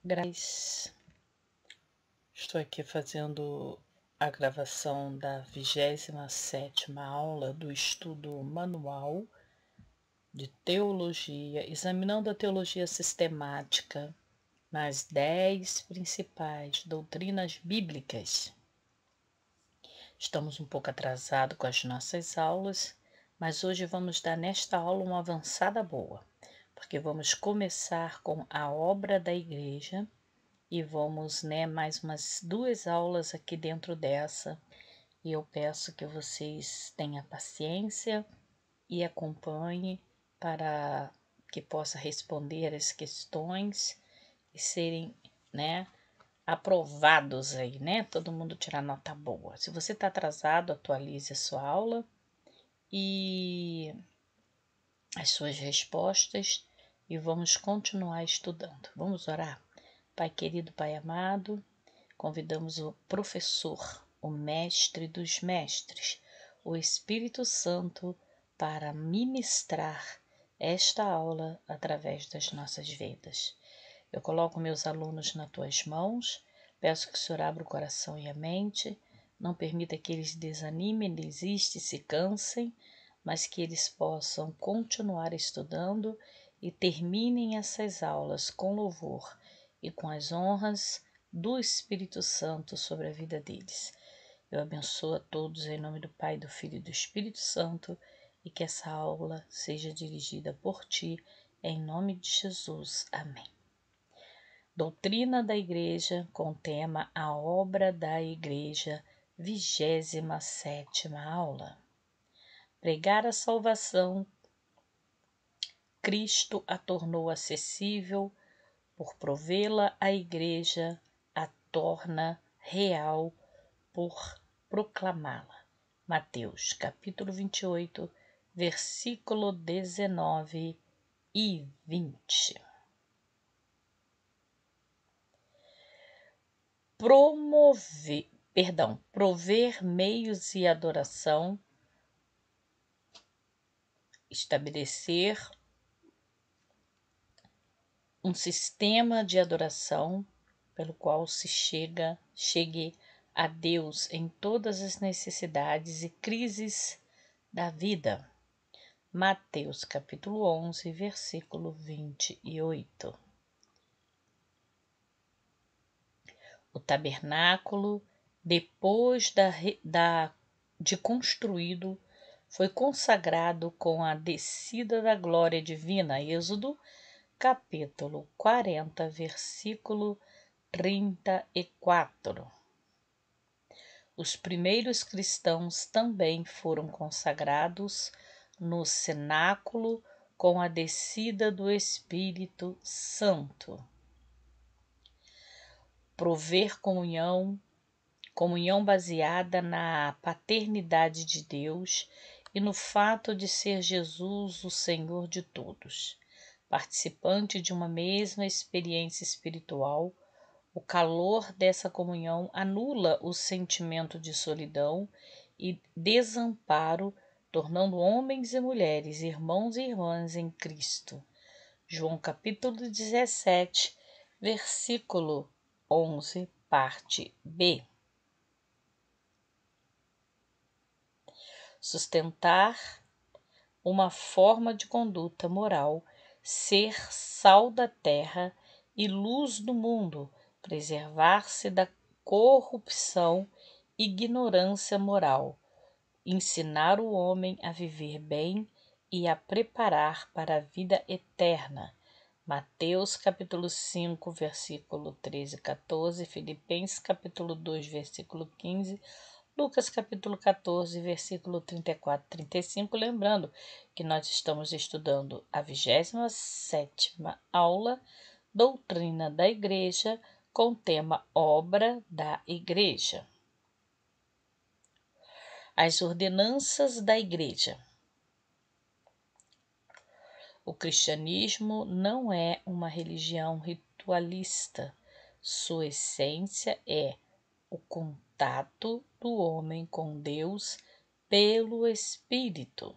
Graças. Estou aqui fazendo a gravação da 27ª aula do estudo manual de teologia, examinando a teologia sistemática nas 10 principais doutrinas bíblicas. Estamos um pouco atrasados com as nossas aulas, mas hoje vamos dar nesta aula uma avançada boa, porque vamos começar com a obra da igreja e vamos, mais umas 2 aulas aqui dentro dessa, e eu peço que vocês tenham paciência e acompanhem para que possa responder as questões e serem, aprovados aí, todo mundo tirar nota boa. Se você está atrasado, atualize a sua aula e as suas respostas e vamos continuar estudando. Vamos orar? Pai querido, Pai amado, convidamos o professor, o mestre dos mestres, o Espírito Santo, para ministrar esta aula através das nossas vidas. Eu coloco meus alunos nas tuas mãos, peço que o Senhor abra o coração e a mente, não permita que eles desanimem, desistem, se cansem, mas que eles possam continuar estudando e terminem essas aulas com louvor e com as honras do Espírito Santo sobre a vida deles. Eu abençoo a todos em nome do Pai, do Filho e do Espírito Santo e que essa aula seja dirigida por Ti, em nome de Jesus. Amém. Doutrina da Igreja com o tema A Obra da Igreja, 27ª aula. Pregar a salvação, Cristo a tornou acessível, por provê-la a Igreja a torna real por proclamá-la. Mateus capítulo 28, versículo 19 e 20. Prover meios e adoração, estabelecer um sistema de adoração pelo qual se chegue a Deus em todas as necessidades e crises da vida. Mateus capítulo 11, versículo 28. O tabernáculo, depois de construído, foi consagrado com a descida da glória divina. Êxodo capítulo 40, versículo 34. Os primeiros cristãos também foram consagrados no cenáculo com a descida do Espírito Santo. Prover comunhão baseada na paternidade de Deus e no fato de ser Jesus o Senhor de todos. Participante de uma mesma experiência espiritual, o calor dessa comunhão anula o sentimento de solidão e desamparo, tornando homens e mulheres irmãos e irmãs em Cristo. João capítulo 17, versículo 11, parte B. Sustentar uma forma de conduta moral, ser sal da terra e luz do mundo, preservar-se da corrupção e ignorância moral, ensinar o homem a viver bem e a preparar para a vida eterna. Mateus capítulo 5, versículo 13 e 14, Filipenses capítulo 2, versículo 15, Lucas capítulo 14, versículo 34 e 35, lembrando que nós estamos estudando a 27ª aula, Doutrina da Igreja, com o tema Obra da Igreja. As ordenanças da Igreja. O cristianismo não é uma religião ritualista. Sua essência é o contato do homem com Deus pelo Espírito.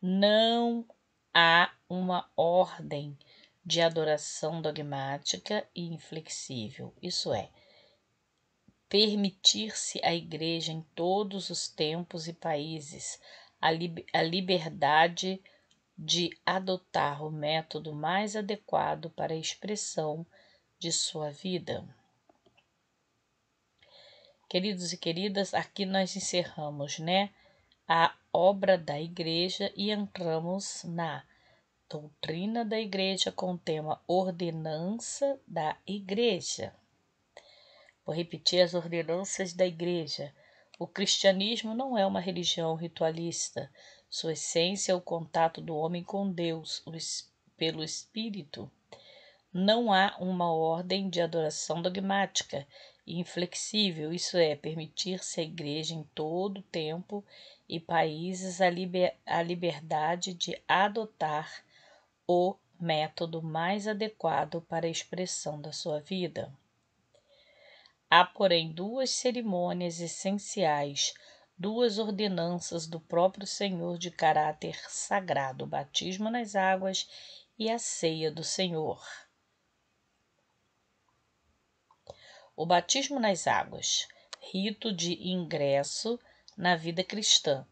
Não há uma ordem de adoração dogmática e inflexível, isso é, permitir-se à Igreja em todos os tempos e países a liberdade de adotar o método mais adequado para a expressão de sua vida. Queridos e queridas, aqui nós encerramos, a obra da Igreja e entramos na doutrina da Igreja com o tema Ordenança da Igreja. Vou repetir as ordenanças da Igreja. O cristianismo não é uma religião ritualista. Sua essência é o contato do homem com Deus, pelo Espírito. Não há uma ordem de adoração dogmática e inflexível, isso é, permitir-se à Igreja em todo tempo e países a liberdade de adotar o método mais adequado para a expressão da sua vida. Há, porém, duas cerimônias essenciais, duas ordenanças do próprio Senhor de caráter sagrado, o batismo nas águas e a ceia do Senhor. O batismo nas águas, rito de ingresso na vida cristã.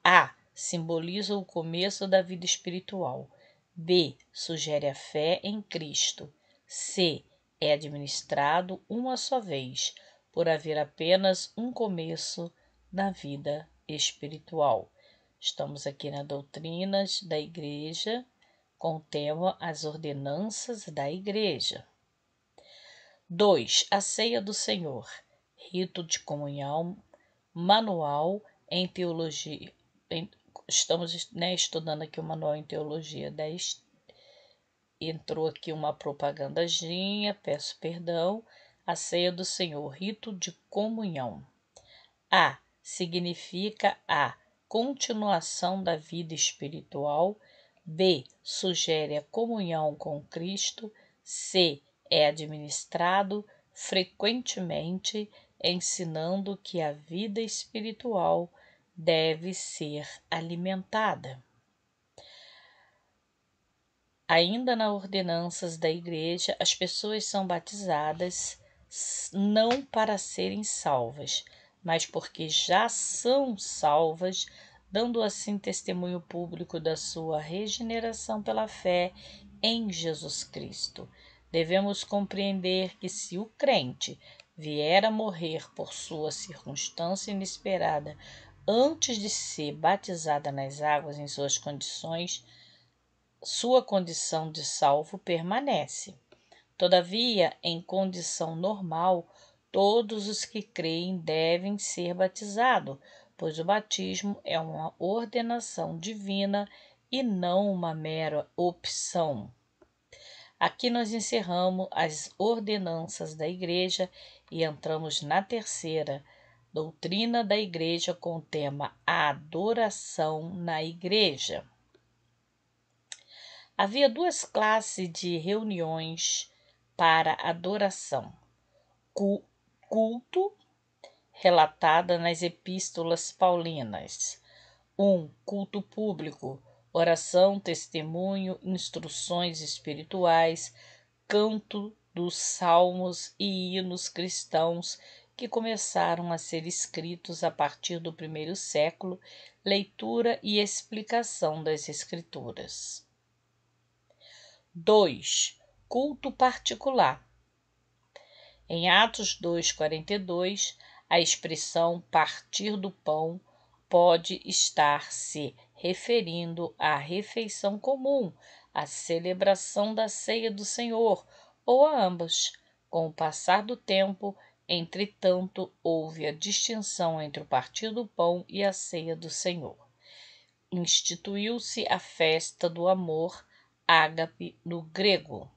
A. Simboliza o começo da vida espiritual. B. Sugere a fé em Cristo. C. É administrado uma só vez, por haver apenas um começo na vida espiritual. Estamos aqui na Doutrinas da Igreja, com o tema As Ordenanças da Igreja. 2. A Ceia do Senhor, rito de comunhão, manual em teologia. Estamos estudando aqui o manual em teologia 10. Entrou aqui uma propagandazinha, peço perdão. A Ceia do Senhor, rito de comunhão. A. Significa a continuação da vida espiritual. B. Sugere a comunhão com Cristo. C. É administrado frequentemente, ensinando que a vida espiritual deve ser alimentada. Ainda nas ordenanças da Igreja, as pessoas são batizadas não para serem salvas, mas porque já são salvas, dando assim testemunho público da sua regeneração pela fé em Jesus Cristo. Devemos compreender que se o crente vier a morrer por sua circunstância inesperada antes de ser batizada nas águas em suas condições, sua condição de salvo permanece. Todavia, em condição normal, todos os que creem devem ser batizados, pois o batismo é uma ordenação divina e não uma mera opção. Aqui nós encerramos as ordenanças da Igreja e entramos na terceira, doutrina da Igreja, com o tema Adoração na Igreja. Havia duas classes de reuniões para adoração. Culto, relatada nas epístolas paulinas. 1. Culto público, oração, testemunho, instruções espirituais, canto dos salmos e hinos cristãos que começaram a ser escritos a partir do primeiro século, leitura e explicação das Escrituras. 2. Culto particular. Em Atos 2,42, a expressão partir do pão pode estar se referindo à refeição comum, à celebração da ceia do Senhor, ou a ambas. Com o passar do tempo, entretanto, houve a distinção entre o partir do pão e a ceia do Senhor. Instituiu-se a festa do amor, ágape no grego.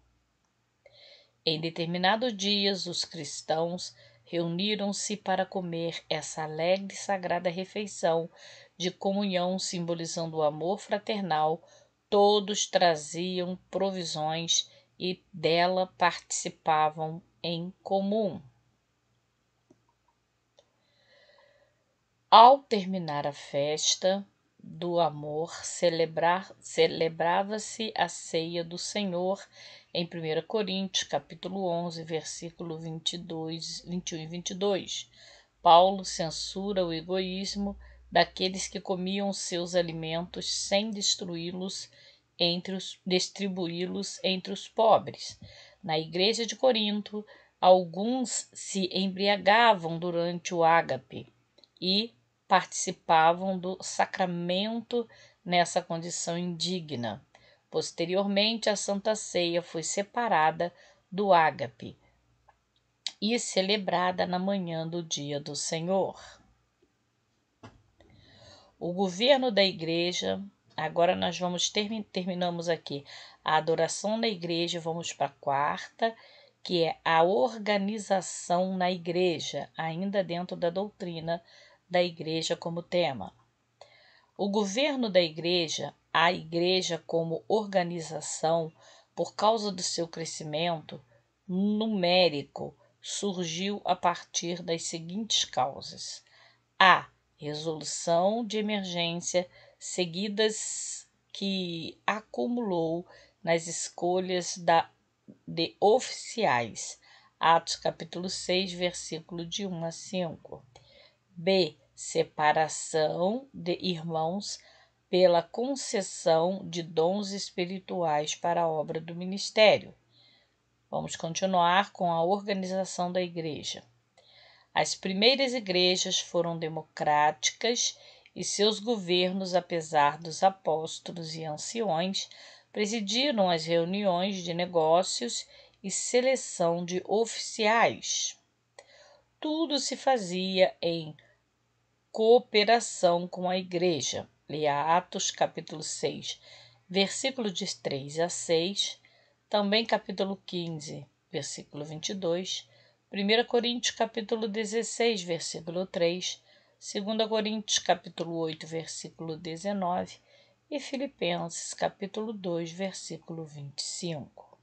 Em determinados dias, os cristãos reuniram-se para comer essa alegre e sagrada refeição de comunhão, simbolizando o amor fraternal. Todos traziam provisões e dela participavam em comum. Ao terminar a festa do amor, celebrava-se a ceia do Senhor em 1 Coríntios, capítulo 11, versículo 22, 21 e 22. Paulo censura o egoísmo daqueles que comiam seus alimentos sem distribuí-los entre os pobres. Na igreja de Corinto, alguns se embriagavam durante o ágape e participavam do sacramento nessa condição indigna. Posteriormente, a Santa Ceia foi separada do ágape e celebrada na manhã do dia do Senhor. O governo da igreja, agora nós terminamos aqui a adoração na igreja, vamos para a quarta, que é a organização na igreja, ainda dentro da doutrina da igreja como tema. O governo da igreja, a igreja como organização, por causa do seu crescimento numérico, surgiu a partir das seguintes causas: a resolução de emergência seguidas que acumulou nas escolhas de oficiais, Atos capítulo 6, versículo de 1 a 5. B. Separação de irmãos pela concessão de dons espirituais para a obra do ministério. Vamos continuar com a organização da igreja. As primeiras igrejas foram democráticas e seus governos, apesar dos apóstolos e anciões, presidiram as reuniões de negócios e seleção de oficiais. Tudo se fazia em cooperação com a igreja. Leia Atos capítulo 6, versículo de 3 a 6, também capítulo 15, versículo 22, 1 Coríntios capítulo 16, versículo 3, 2 Coríntios capítulo 8, versículo 19 e Filipenses capítulo 2, versículo 25.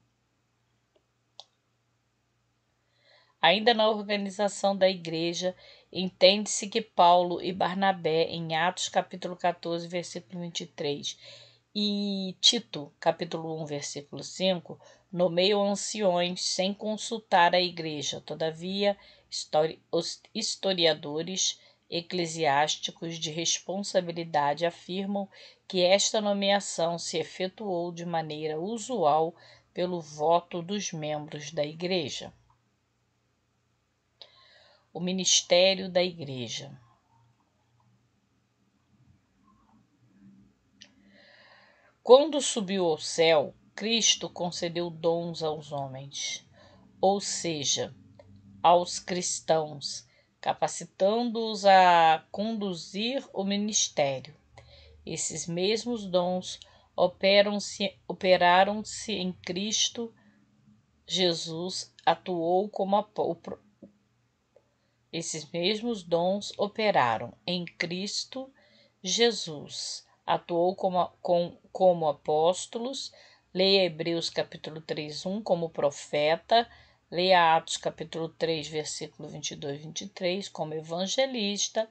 Ainda na organização da igreja, entende-se que Paulo e Barnabé, em Atos capítulo 14, versículo 23, e Tito, capítulo 1, versículo 5, nomeiam anciões sem consultar a igreja. Todavia, os historiadores eclesiásticos de responsabilidade afirmam que esta nomeação se efetuou de maneira usual pelo voto dos membros da igreja. O ministério da igreja. Quando subiu ao céu, Cristo concedeu dons aos homens, ou seja, aos cristãos, capacitando-os a conduzir o ministério. Esses mesmos dons operaram-se em Cristo Jesus, atuou como Esses mesmos dons operaram em Cristo Jesus, atuou como apóstolos, leia Hebreus capítulo 3, 1 como profeta, leia Atos capítulo 3, versículo 22 e 23 como evangelista,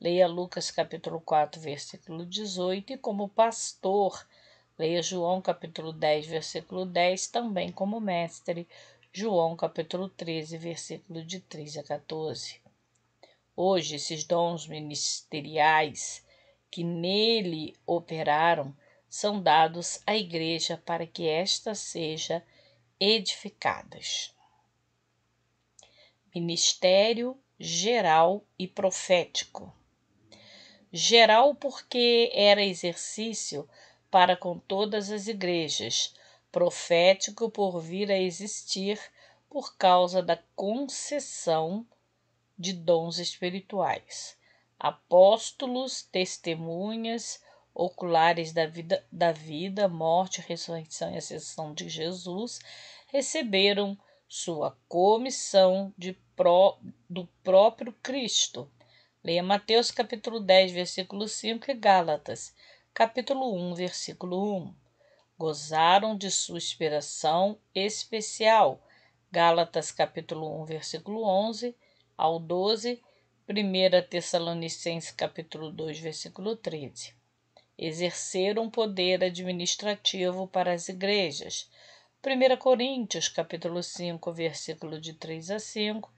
leia Lucas capítulo 4, versículo 18 e como pastor, leia João capítulo 10, versículo 10 também como mestre, João capítulo 13, versículo de 3 a 14. Hoje, esses dons ministeriais que nele operaram são dados à igreja para que esta seja edificada. Ministério geral e profético. Geral porque era exercício para com todas as igrejas, profético por vir a existir por causa da concessão de dons espirituais. Apóstolos, testemunhas oculares da vida, morte, ressurreição e ascensão de Jesus receberam sua comissão do próprio Cristo. Leia Mateus capítulo 10, versículo 5 e Gálatas capítulo 1, versículo 1. Gozaram de sua inspiração especial. Gálatas capítulo 1, versículo 11 ao 12, 1 Tessalonicenses capítulo 2, versículo 13. exerceram poder administrativo para as igrejas. 1 Coríntios, capítulo 5, versículo de 3 a 5,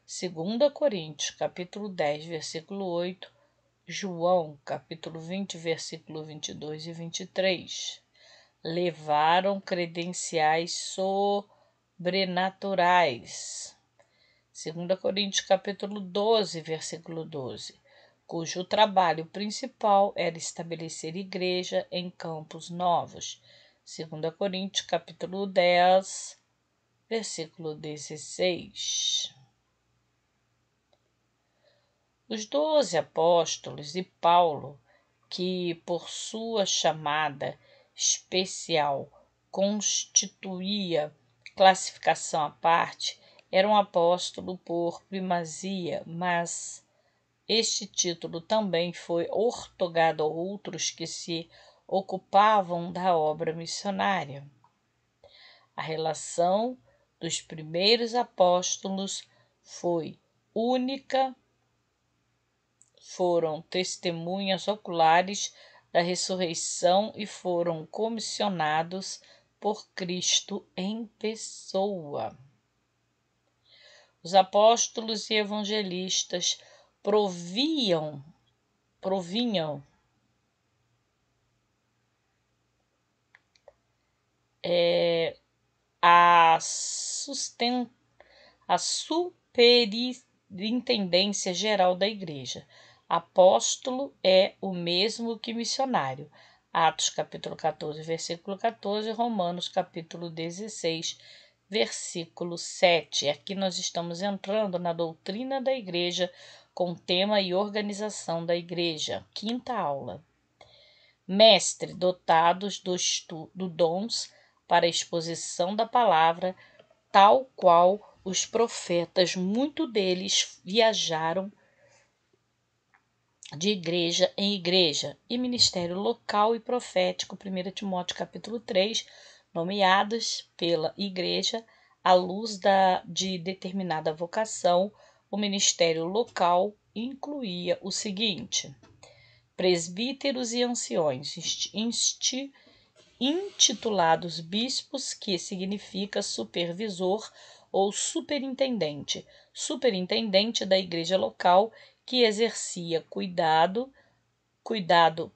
2 Coríntios, capítulo 10, versículo 8, João, capítulo 20, versículo 22 e 23. Levaram credenciais sobrenaturais. 2 Coríntios, capítulo 12, versículo 12, cujo trabalho principal era estabelecer igreja em campos novos. 2 Coríntios, capítulo 10, versículo 16. Os 12 apóstolos e Paulo, que por sua chamada especial constituía classificação à parte, era um apóstolo por primazia, mas este título também foi outorgado a outros que se ocupavam da obra missionária. A relação dos primeiros apóstolos foi única, foram testemunhas oculares da ressurreição e foram comissionados por Cristo em pessoa. Os apóstolos e evangelistas provinham a superintendência geral da igreja. Apóstolo é o mesmo que missionário. Atos capítulo 14, versículo 14, Romanos capítulo 16, versículo 7. Aqui nós estamos entrando na doutrina da igreja com tema e organização da igreja. Quinta aula. Mestre, dotados do dons para a exposição da palavra, tal qual os profetas, muito deles viajaram de igreja em igreja, e ministério local e profético, 1 Timóteo capítulo 3, nomeados pela igreja à luz de determinada vocação. O ministério local incluía o seguinte: presbíteros e anciões, intitulados bispos, que significa supervisor ou superintendente da igreja local, que exercia cuidado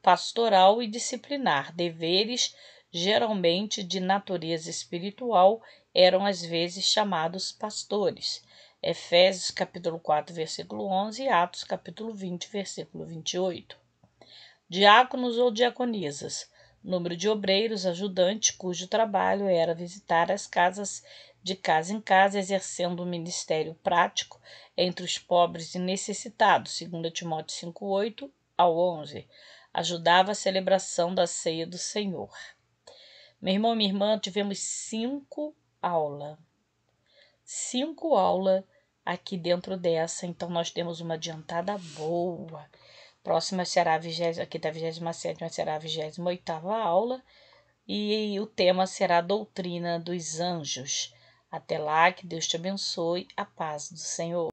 pastoral e disciplinar. Deveres geralmente de natureza espiritual eram às vezes chamados pastores. Efésios capítulo 4, versículo 11 e Atos capítulo 20, versículo 28. Diáconos ou diaconisas, número de obreiros, ajudantes, cujo trabalho era visitar as casas de casa em casa, exercendo um ministério prático entre os pobres e necessitados, 2 Timóteo 5, 8 ao 11. Ajudava a celebração da ceia do Senhor. Meu irmão, minha irmã, tivemos 5 aulas. 5 aulas aqui dentro dessa, então nós temos uma adiantada boa. Próxima será a 27ª, será a 28ª aula, e o tema será a doutrina dos anjos. Até lá, que Deus te abençoe, a paz do Senhor.